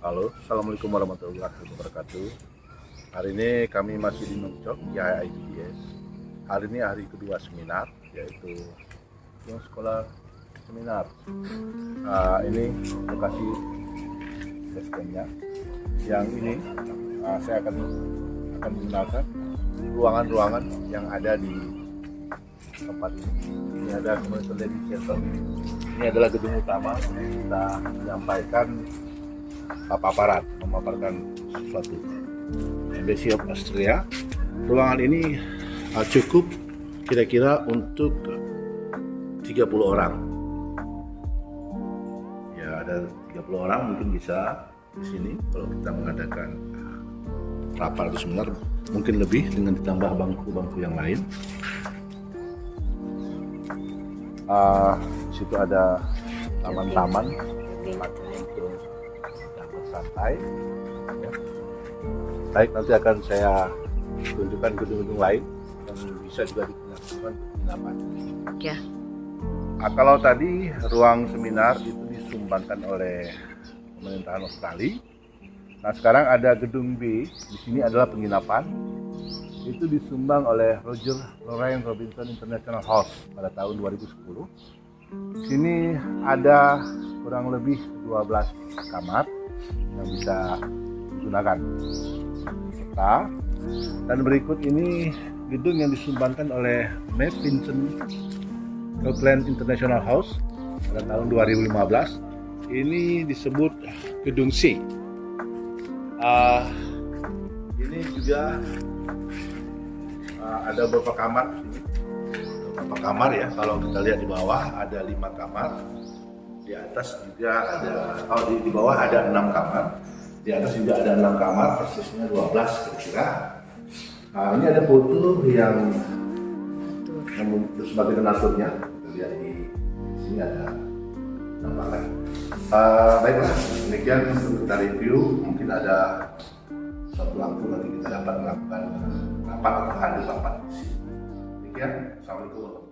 Halo, Assalamualaikum warahmatullahi wabarakatuh. Hari ini kami masih di Nongcok, IIPDS. Hari ini hari kedua seminar, yaitu yang sekolah seminar. Ini lokasi basecamp-nya. Yang ini saya akan menggunakan ruangan-ruangan yang ada di tempat ini. Ini ada community learning center. Ini adalah gedung utama. Kita menyampaikan memaparkan sesuatu. Embassy of Austria. Ruangan ini cukup kira-kira untuk 30 orang. Ya, ada 30 orang mungkin bisa di sini kalau kita mengadakan rapat atau seminar, mungkin lebih dengan ditambah bangku-bangku yang lain. Di situ ada taman-taman untuk santai. Ya. Baik, nanti akan saya tunjukkan gedung-gedung lain yang bisa juga digunakan penginapan. Ya. Kalau tadi ruang seminar itu disumbangkan oleh pemerintahan Australia. Nah, sekarang ada gedung B. Di sini adalah penginapan. Itu disumbang oleh Roger Lorraine Robinson International House pada tahun 2010. Di sini ada kurang lebih 12 kamar yang bisa digunakan. Dan berikut ini gedung yang disumbangkan oleh Matt Vincent Copeland International House pada tahun 2015. Ini disebut gedung C. Ini juga ada beberapa kamar. Beberapa kamar ya. Kalau kita lihat di bawah ada 5 kamar. Di atas juga ada, di bawah ada 6 kamar. Di atas juga ada 6 kamar, persisnya 12 kira-kira. Nah, ini ada foto yang sebagai donaturnya. Kita lihat di sini ada gambaran. Baiklah, demikian untuk kita review. Mungkin ada suatu waktu nanti kita dapat melakukan rapat atau hadir rapat. Demikian, assalamualaikum.